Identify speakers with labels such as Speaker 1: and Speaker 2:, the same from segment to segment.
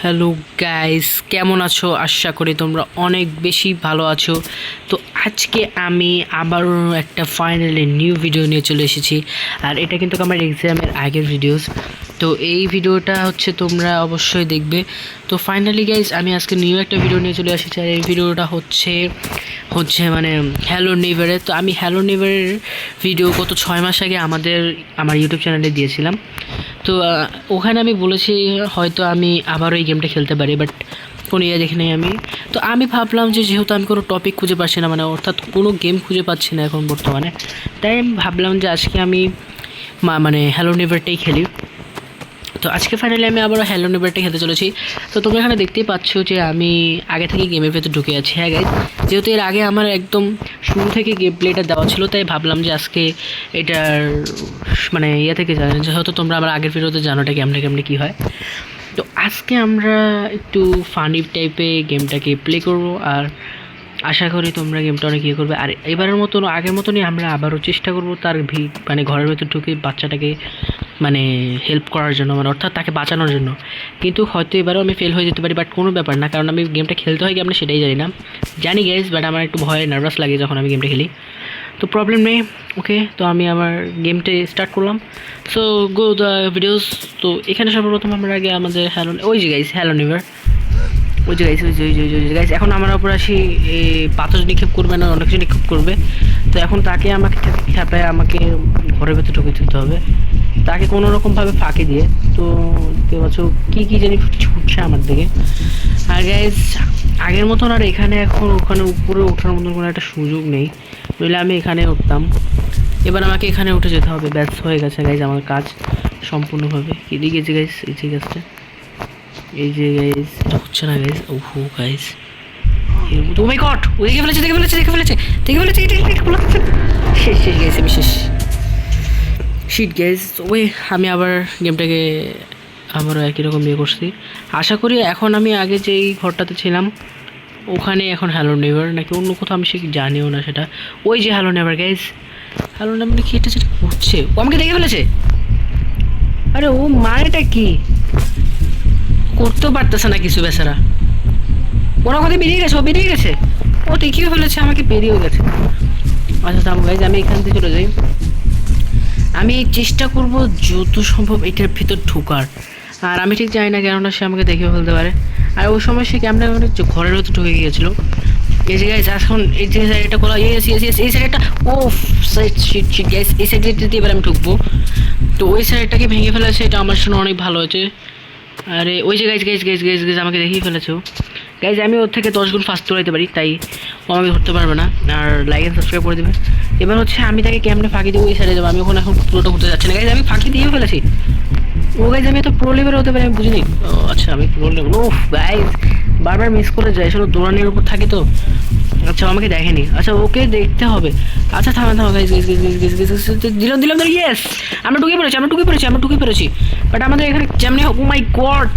Speaker 1: Hello guys, কেমন আছো? আশা করি তোমরা অনেক বেশি ভালো আছো। তো আজকে আমি আবারও একটা ফাইনালি নিউ ভিডিও নিয়ে চলে এসেছি। আর এটা কিন্তু আমার এক্সামের আগের ভিডিওস। তো এই ভিডিওটা হচ্ছে তোমরা অবশ্যই দেখবে। তো ফাইনালি গাইস, আমি আজকে নিউ একটা ভিডিও নিয়ে চলে এসেছি। আর এই ভিডিওটা হচ্ছে মানে হ্যালো নেভারের। তো আমি হ্যালো নেভারের ভিডিও গত 6 মাস আগে আমার ইউটিউব চ্যানেলে দিয়েছিলাম। তো ওখানে আমি বলেছি হয়তো আমি আবারও এই গেমটা খেলতে পারি, বাট কোনো ইয়ে দেখি নাই আমি। তো আমি ভাবলাম যে যেহেতু আমি কোনো টপিক খুঁজে পাচ্ছি না, মানে অর্থাৎ কোনো গেম খুঁজে পাচ্ছি না এখন বর্তমানে, তাই আমি ভাবলাম যে আজকে আমি মানে হ্যালো নেভারটাই খেলি। তো আজকে ফাইনালি আমি আবারও হ্যালো নেভারটা খেলতে চলেছি। তো তোমরা এখানে দেখতেই পাচ্ছ যে আমি আগে থেকে গেমের ভেতর ঢুকে আছি। হ্যাঁ গাইজ, যেহেতু এর আগে আমার একদম শুরু থেকে গেম প্লেটা দেওয়া ছিল, তাই ভাবলাম যে আজকে এটার মানে ইয়ে থেকে জানেন, যেহেতু তোমরা আমার আগের ভিডিওতে জানো এটা কেমনে কী হয়। তো আজকে আমরা একটু ফানি টাইপে গেমটাকে প্লে করব, আর আশা করি তোমরা গেমটা অনেক ইয়ে করবে। আর এবারের মতন আগের মতনই আমরা আবারও চেষ্টা করব তার মানে ঘরের ভেতর ঢুকে বাচ্চাটাকে মানে হেল্প করার জন্য, মানে অর্থাৎ তাকে বাঁচানোর জন্য। কিন্তু হয়তো এবারেও আমি ফেল হয়ে যেতে পারি, বাট কোনো ব্যাপার না, কারণ আমি গেমটা খেলতে হয় কেমন সেটাই জানি না। জানি গাইজ, বাট আমার একটু ভয় নার্ভাস লাগে যখন আমি গেমটা খেলি। তো প্রবলেম নেই, ওকে। তো আমি আমার গেমটা স্টার্ট করলাম। So go the videos. তো এখানে সর্বপ্রথম আমরা আগে আমাদের ওই যে গাইজ হ্যালো নেভার, ওই যে গাইজ ওই গাইজ এখন আমার উপর আসি পাথর নিক্ষেপ করবে না, অনেক কিছু নিক্ষেপ করবে। তো এখন তাকে আমাকে খেপায় আমাকে ঘরের ভেতর ঢুকে দিতে হবে, তাকে কোনো রকমভাবে ফাঁকি দিয়ে। তো দেখতে পাচ্ছ কী জানি ছুটছে আমার দিকে। আর গাইজ আগের মতন আর এখানে এখন ওখানে উপরে ওঠার মতন কোনো একটা সুযোগ নেই, নইলে আমি এখানে উঠতাম। এবার আমাকে এখানে উঠে যেতে হবে, ব্যাস হয়ে গেছে গাইজ আমার কাজ সম্পূর্ণভাবে। এদিকে যে গাইজ এই যে গাছটা, এই যে গাইজ এটা হচ্ছে না গাইজ। ওহো গাইজ, ও মাই গড, ও দেখে ফেলেছে শেষ গাইজ, আমি শেষ। শিট গাইজ, ওই আমি আবার গেমটাকে আবারও একই রকম ইয়ে করছি। আশা করি এখন আমি আগে যেই ঘরটাতে ছিলাম ওখানে এখন হ্যালো নেভার নাকি অন্য কোথাও আমি সে জানিও না সেটা। ওই যে hello never guys, hello never কি এটা যেটা করছে, ও আমাকে দেখে ফেলেছে। আরে ও মানেটা কি, করতেও পারতেছে না কিছু বেচারা। ওরা কথা বেরিয়ে গেছে, ও দেখিয়ে ফেলেছে আমাকে, বেরিয়েও গেছে। আচ্ছা থাম গাইজ, আমি এখান থেকে চলে যাই। আমি চেষ্টা করব যত সম্ভব এটার ভিতর ঢোকার। আর আমি ঠিক জানি না কেননা সে আমাকে দেখেও ফেলতে পারে। আর ওই সময় সে কেমন ঘরের ভেতর ঢুকে গিয়েছিল। এই যে গাইজ এখন এই যে সাইডটা খোলা, এই সাইডটা, ও শিট গাইজ, এই সাইডে দিয়ে এবার আমি ঢুকবো। তো ওই সাইডটাকে ভেঙে ফেলেছে, এটা আমার জন্য অনেক ভালো হয়েছে। আরে ওই যে গাইজ আমাকে দেখিয়ে ফেলেছো গাইজ, আমি ওর থেকে 10 গুণ ফাস্ট দৌড়াইতে পারি, তাই ও আমাকে ধরতে পারবে না। আর লাইক অ্যান্ড সাবস্ক্রাইব করে দেবে। এবার হচ্ছে আমি তাকে কেমনে ফাঁকি দিয়ে ওই সাইডে যাবো, আমি ওখানে এখন পুরোটা ঘুরতে যাচ্ছি না গাইজ, আমি ফাঁকি দিয়েও ফেলেছি। ও গাইজ আমি এত প্রো লেভেল হতে পারি আমি বুঝিনি। ও আচ্ছা, আমি প্রো লেভেল, ও গাইজ বারবার মিস করে যায়, আসলে দৌড়ানোর উপর থাকি তো। আচ্ছা আমাকে দেখেনি, আচ্ছা ওকে দেখতে হবে। আচ্ছা থামা গাইজ, দিলাম ইয়েস, আমরা ঢুকে পড়েছি। বাট আমাদের এখানে যেমনি, ও মাই গড,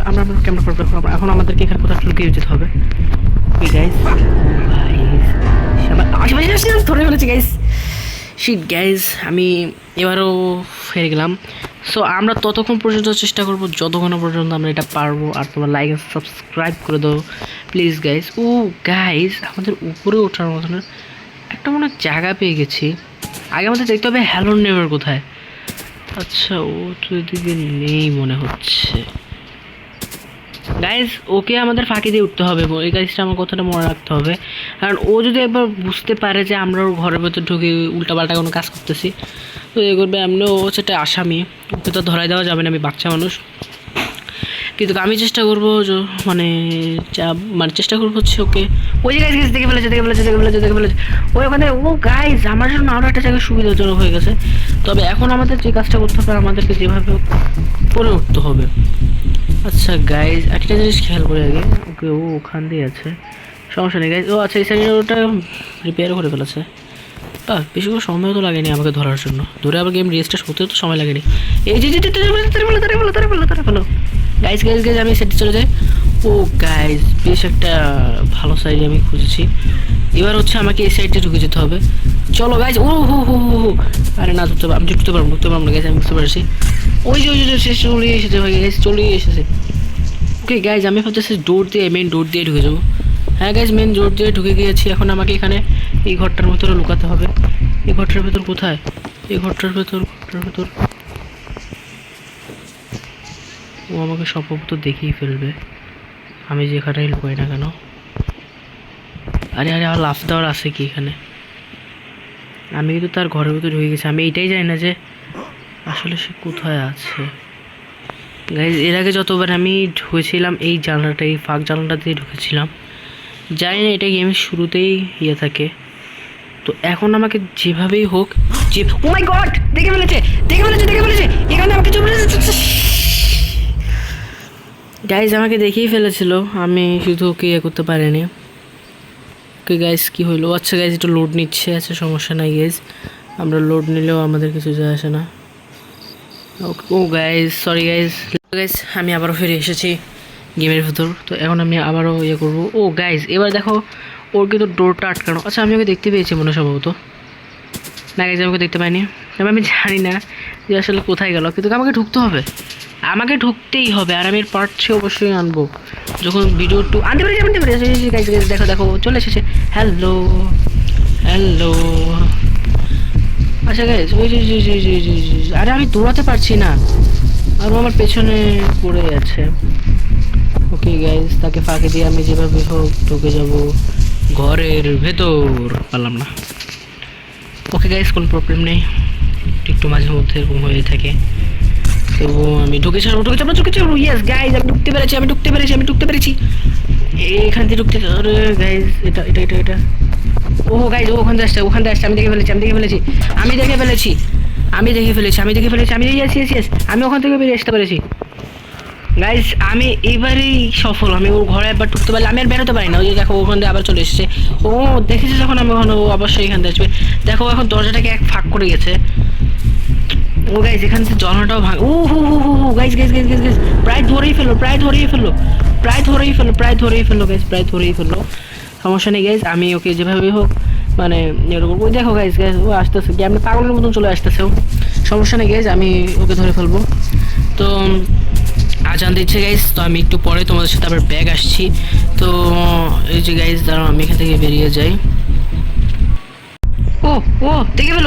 Speaker 1: আমরা কেমন করবো এখন, আমাদেরকে এখানে কোথাও লুকিয়ে যেতে হবে। ধরে ফেলেছি গাইজ, শিট গাইজ, আমি এবারও হেরে গেলাম। সো আমরা ততক্ষণ পর্যন্ত চেষ্টা করবো যতক্ষণ পর্যন্ত আমরা এটা পারবো। আর তোমরা লাইক আর সাবস্ক্রাইব করে দাও প্লিজ গাইজ। ও গাইজ আমাদের উপরে ওঠার মতন একটা মনে জায়গা পেয়ে গেছি। আগে আমাদের দেখতে হবে হ্যালো নেভার কোথায়। আচ্ছা ও তো এদিকে নেই মনে হচ্ছে গাইজ, ওকে আমাদের ফাঁকি দিয়ে উঠতে হবে, এই গাইজটা আমার কথাটা মনে রাখতে হবে। কারণ ও যদি একবার বুঝতে পারে যে আমরা ওর ঘরের ভেতর ঢুকে উল্টাপাল্টা কোনো কাজ করতেছি, তো এ করবে এমনি, ও সেটা আসামি, ওকে তো ধরাই দেওয়া যাবে না, আমি বাচ্চা মানুষ। কিন্তু আমি চেষ্টা করবো চেষ্টা করবো হচ্ছে ওকে, ওই যে গাইজ দেখে ফেলেছে ওই ওখানে। ও গাইজ আমার জন্য আরও একটা জায়গায় সুবিধাজনক হয়ে গেছে। তবে এখন আমাদের যে কাজটা করতে হবে, আমাদেরকে যেভাবে করে উঠতে হবে। আচ্ছা গাইজ একটা জিনিস খেয়াল করে আগে, ওকে ও ওখান দিয়ে আছে, সমস্যা নেই গাইজ। ও আচ্ছা এই সাইডে ওটা রিপেয়ার করে ফেলেছে। বেশি কোনো সময় তো লাগেনি আমাকে ধরার জন্য, ধরে আবার গেম রেজিস্টার হতেও তো সময় লাগেনি। এই যে ফেলো গাইজ আমি সেটে চলে যাই। ও গাইজ বেশ একটা ভালো সাইড আমি খুঁজেছি। এবার হচ্ছে আমাকে এই সাইডে ঢুকে যেতে হবে। চলো গাইজ, ও হো, আরে না আমি ঢুকতে পারবো না গাইজ, আমি বুঝতে পারছি। ওই যে শেষ চলে এসেছে ভাই গাইজ, চলেই এসেছে। ওকে গাইজ আমি ভাবতেছি মেন ডোর দিয়ে ঢুকে যাবো। হ্যাঁ গাইজ মেন ডোর দিয়ে ঢুকে গিয়েছি। এখন আমাকে এখানে এই ঘরটার ভিতরে লুকাতে হবে। এই ঘরটার ভেতর কোথায়? এই ঘরটার ভেতর ও আমাকে সম্ভবত দেখেই ফেলবে আমি যেখানেই লুকাই না কেন। আরে আর লাফ দেওয়ার আছে কি এখানে? আমি কিন্তু তার ঘরের ভিতরে ঢুকে গেছি। আমি এইটাই জানি না যে আসলে সে কোথায় আছে। গাইজ এর আগে যতবার আমি ঢুকেছিলাম এই জানলাটা, এই ফাঁক জানলাটা দিয়ে ঢুকেছিলাম। জানি না এটা গেমের শুরুতেই থাকে। তো এখন আমাকে যেভাবেই হোক ও মাই গড দেখে ফেলেছে এখানে আমাকে গাইজ আমাকে দেখেই ফেলেছিল, আমি শুধু ওকে করতে পারিনি। ওকে গাইজ কী হলো? আচ্ছা গাইজ একটু লোড নিচ্ছে। আচ্ছা সমস্যা নাই গাইজ, আমরা লোড নিলেও আমাদের কিছু যায় আসে না। ও গাইজ সরি গাইজ আমি আবারও ফিরে এসেছি গেমের ভিতর। তো এখন আমি আবারও করবো। ও গাইজ এবার দেখো ওর কিন্তু ডোরটা আটকানো। আচ্ছা আমি ওকে দেখতে পেয়েছি মনে সম্ভবত। না গাইজ আমাকে দেখতে পাইনি। তবে আমি জানি না যে আসলে কোথায় গেল, কিন্তু আমাকে ঢুকতে হবে, আমাকে ঢুকতেই হবে। আর আমি পারছি অবশ্যই আনবো যখন ভিডিও টু আনতে পেরেছি। গাইজ দেখো চলে এসেছে। হ্যালো আচ্ছা গাইজ ওই আরে আমি দৌড়াতে পারছি না, আর ও আমার পেছনে পড়ে আছে। ওকে গাইজ তাকে ফাঁকে দিয়ে আমি যেভাবে হোক ঢুকে যাব ঘরের ভেতর। পারলাম না। ওকে গাইজ কোনো প্রবলেম নেই, একটু মাঝে মধ্যে এরকম হয়ে থাকে। তো আমি ঢুকে যাবো। ইয়েস গাইজ আমি ঢুকতে পেরেছি। এখান থেকে ঢুকতে গাইজ এটা ও গাইজ ওখান থেকে আসছে। আমি দেখে ফেলেছি। আমি ওখান থেকে বেরিয়ে আসতে পেরেছি। গাইজ আমি এবারেই সফল। আমি ওর ঘরে একবার ঢুকতে পারলে আমি আর বেরোতে পারি না। ওই যে দেখো ওখান থেকে আবার চলে এসেছে। ও দেখেছে যখন আমি ওখানে, ও অবশ্যই এখান থেকে আসবে। দেখো এখন দরজাটাকে এক ফাঁক করে গেছে। ও গাইজ এখান থেকে জলটাও ভাঙ। ও গাইজ প্রায় ধরেই ফেললো সমস্যা নেই গাইজ, আমি ওকে যেভাবে হোক মানে এরকম। ওই দেখো গাইজ ও আসতেছে, আমি পাগলের মতন চলে আসতেছে ও। সমস্যা নেই গাইজ, আমি ওকে ধরে ফেলবো। তো আজান দিচ্ছে গাইজ, তো আমি একটু পরে তোমাদের সাথে আবার ব্যাগ আসছি। তো এই যে গাইজ দাঁড়াও আমি এখান থেকে বেরিয়ে যাই। ও দেখে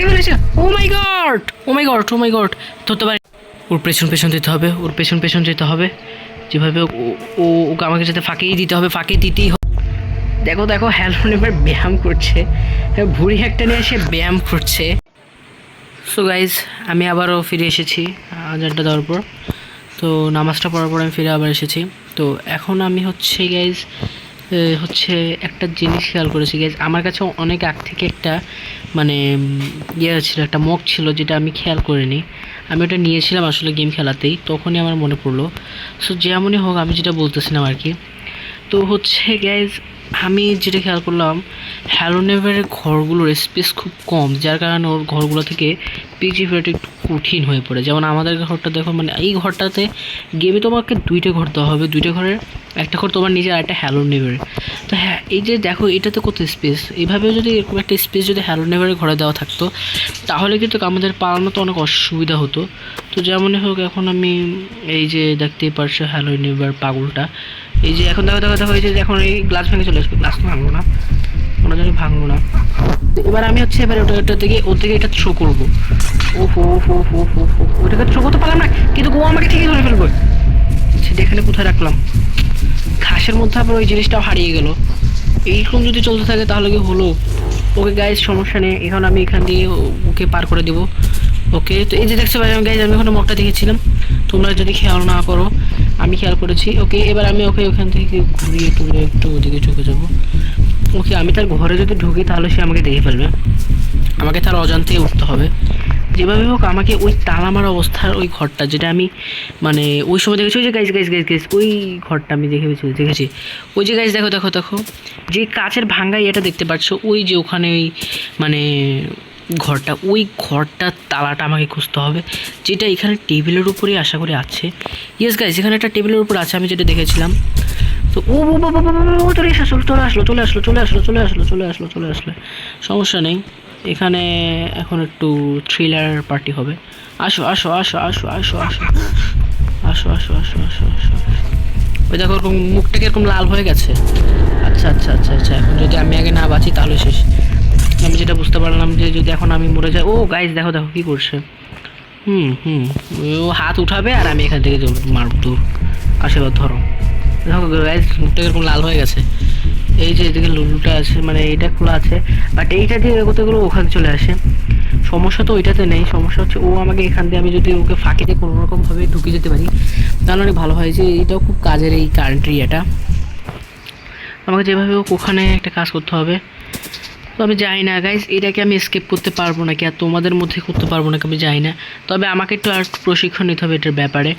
Speaker 1: ফেলেছে। ও মাই গড ধরতে পারি। ওর পেছন যেতে হবে যেভাবে ওকে আমাকে যাতে ফাঁকেই দিতেই হবে। দেখো হ্যালোন এবার ব্যায়াম করছে, ভুঁড়ি একটা নিয়ে সে ব্যায়াম করছে। সো গাইজ আমি আবারও ফিরে এসেছি আজানটা দেওয়ার পর। তো নামাজটা পড়ার পর আমি ফিরে আবার এসেছি। তো এখন আমি গাইজ একটা জিনিস খেয়াল করেছি গাইজ, আমার কাছে অনেক আগ থেকে একটা মানে ছিল, একটা মগ ছিল যেটা আমি খেয়াল করিনি। আমি ওটা নিয়েছিলাম আসলে গেম খেলাতেই, তখনই আমার মনে পড়লো। সো যেমনই হোক আমি যেটা বলতেছিলাম আর কি। তো গাইজ আমি যেটা খেয়াল করলাম হ্যালোনেভারের ঘরগুলোর স্পেস খুব কম, যার কারণে ওর ঘরগুলো থেকে পিজি ফেরাটা একটু কঠিন হয়ে পড়ে। যেমন আমাদের ঘরটা দেখো, মানে এই ঘরটাতে গেমে তোমাকে 2টা ঘর দেওয়া হবে, 2টা ঘরের একটা ঘর তোমার নিজের, আর একটা হ্যালোনেভারের। তো হ্যাঁ এই যে দেখো এটাতে কত স্পেস, এইভাবে যদি এরকম একটা স্পেস যদি হ্যালোনেভারের ঘরে দেওয়া থাকতো তাহলে কিন্তু আমাদের পালানো তো অনেক অসুবিধা হতো। তো যেমনই হোক এখন আমি এই যে দেখতেই পারছো হ্যালোনেভার পাগলটা, এই যে এখন দেখো এই যে এখন এই গ্লাস ভেঙে চলে আসবে। গ্লাস ভাঙলো না, কোনো জানি ভাঙলো না। এবার আমি এবার ওটা থেকে এটা থ্রো করবো। ওটাকে থ্রো করতে পারলাম না, কিন্তু ও আমাকে ঠিকই ধরে ফেলবো। সেটা এখানে কোথায় রাখলাম? ঘাসের মধ্যে আবার ওই জিনিসটাও হারিয়ে গেল। এইরকম যদি চলতে থাকে তাহলে কি হলো? ওকে গাইজ সমস্যা নেই, এখন আমি এখান দিয়ে ওকে পার করে দেবো। ওকে তো এই যে দেখতে পাচ্ছি গাইজ আমি ওখানে মগটা দেখেছিলাম, তোমরা যদি খেয়াল না করো আমি খেয়াল করেছি। ওকে এবার আমি ওখান থেকে ঘুরিয়ে টুরিয়ে একটু ওদিকে ঢুকে যাবো। ওকে আমি তার ঘরে যদি ঢুকি তাহলে সে আমাকে দেখে ফেলবে, আমাকে তার অজান্তেই উঠতে হবে। যেভাবে হোক আমাকে ওই তালা মারা অবস্থার ওই ঘরটা, যেটা আমি মানে ওই সময় দেখেছি, ওই যে গাইজ ওই ঘরটা আমি দেখেছি ওই যে গাইজ দেখো যে কাচের ভাঙ্গা এটা দেখতে পাচ্ছ, ওই যে ওখানে ওই মানে ঘরটা, ওই ঘরটার তালাটা আমাকে খুঁজতে হবে, যেটা এখানে টেবিলের উপরেই আশা করি আছে। ইয়েস গাইজ এখানে একটা টেবিলের উপর আছে, আমি যেটা দেখেছিলাম। তো চলে আসলো। সমস্যা নেই, এখানে এখন একটু থ্রিলার পার্টি হবে। আসো আসো আসো আসো আসো আসো। ওই দেখো ওরকম মুখটা কিরকম লাল হয়ে গেছে। আচ্ছা আচ্ছা আচ্ছা আচ্ছা, এখন যদি আমি আগে না বাঁচি তাহলে শেষ। আমি যেটা বুঝতে পারলাম যে যদি এখন আমি মরে যাই, ও গাইস দেখো দেখো কি করছে। হুম হুম, ও হাত উঠাবে আর আমি এখান থেকে মারব দূর। আশীর্বাদ ধরো। দেখো গাইস মুখটা কিরকম লাল হয়ে গেছে। এই যে এদিকে লুলুটা আছে, মানে এইটা খোলা আছে, বাট এইটা দিয়ে এগোতে গেলে ওখানে চলে আসে। সমস্যা তো ওইটাতে নেই, সমস্যা হচ্ছে ও আমাকে এখান দিয়ে, আমি যদি ওকে ফাঁকিতে কোনো রকমভাবে ঢুকে যেতে পারি তাহলে অনেক ভালো হয়। যে এটাও খুব কাজের এই কারেন্ট এটা, আমাকে যেভাবে হোক ওখানে একটা কাজ করতে হবে। তো আমি জানি না গাইজ এটাকে আমি স্কেপ করতে পারবো নাকি আর তোমাদের মধ্যে করতে পারবো নাকি আমি জানি না। তবে আমাকে একটু আর একটু প্রশিক্ষণ নিতে হবে এটার ব্যাপারে,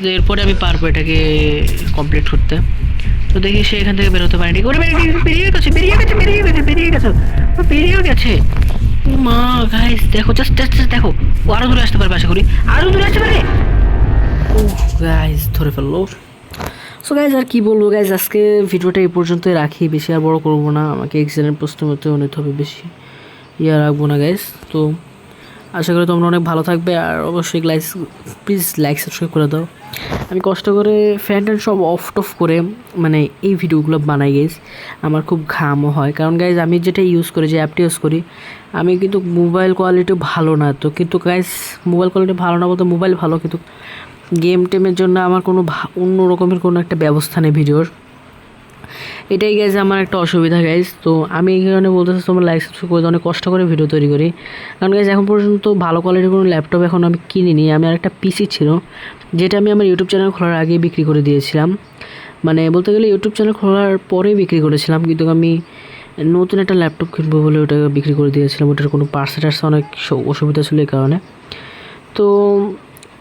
Speaker 1: তো এরপরে আমি পারবো এটাকে কমপ্লিট করতে। তো দেখি সে এখান থেকে বেরোতে পারেনি, ওরে বেরিয়ে গেছে বেরিয়ে গেছে বেরিয়ে গেছে বেরিয়ে গেছে, ও বেরিয়েও গেছে। ও মা গাইজ দেখো, জাস্ট জাস্ট দেখো, ও আরও দূরে আসতে পারবে আশা করি, আরও দূরে আসতে পারে। ও গাইজ ধরে ফেললো। সো গাইজ আর কি বলবো গাইজ, আজকে ভিডিওটা এই পর্যন্তই রাখি, বেশি আর বড় করবো না, আমাকে এক্সামের প্রশ্ন মতো নিতে হবে, বেশি রাখবো না গাইজ। তো আশা করি তোমরা অনেক ভালো থাকবে, আর অবশ্যই প্লিজ লাইক সাবস্ক্রাইব করে দাও। আমি কষ্ট করে ফ্যান ট্যান সব অফ টফ করে মানে এই ভিডিওগুলো বানাই গাইজ, আমার খুব ঘামও হয়, কারণ গাইজ আমি যেটা ইউজ করি, যে অ্যাপটি ইউজ করি, আমি কিন্তু মোবাইল কোয়ালিটি ভালো না, তো কিন্তু গাইজ মোবাইল কোয়ালিটি ভালো না বলতে মোবাইল ভালো, কিন্তু গেম টেমের জন্য আমার কোনো অন্য রকমের কোনো একটা ব্যবস্থা নেই ভিডিওর, এটাই গাইজ আমার একটা অসুবিধা গাইজ। তো আমি এই কারণে বলতেছি তোমরা লাইক সাবস্ক্রাইব করে অনেক কষ্ট করে ভিডিও তৈরি করি, কারণ গাইজ এখন পর্যন্ত ভালো কোয়ালিটির কোনো ল্যাপটপ এখন আমি কিনিনি। আমি আর একটা পিসি ছিল যেটা আমি আমার ইউটিউব চ্যানেল খোলার আগেই বিক্রি করে দিয়েছিলাম, মানে বলতে গেলে ইউটিউব চ্যানেল খোলার পরেই বিক্রি করেছিলাম, কিন্তু আমি নতুন একটা ল্যাপটপ কিনবো বলে ওটা বিক্রি করে দিয়েছিলাম, ওটার কোনো পার্সে টার্সে অনেক অসুবিধা ছিল এই কারণে। তো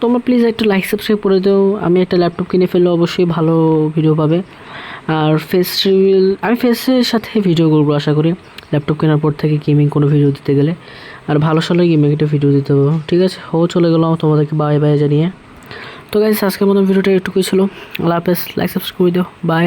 Speaker 1: তোমরা প্লিজ একটা লাইক সাবস্ক্রাইব করে দাও, আমি একটা ল্যাপটপ কিনে ফেললে অবশ্যই ভালো ভিডিও পাবে। আর ফেস রিভিল আমি ফেসের সাথে ভিডিও করবো আশা করি, ল্যাপটপ কেনার পর থেকে গেমিং কোনো ভিডিও দিতে গেলে, আর ভালো সালে গেমিং একটা ভিডিও দিতে হবে। ঠিক আছে, চলে গেলাম তোমাদেরকে বাই বাই জানিয়ে। তো গাইস আজকের মতো ভিডিওটা একটুকুই ছিল, আল্লাহ হাফেজ, লাইক সাবস্ক্রাইব করে দিও, বাই।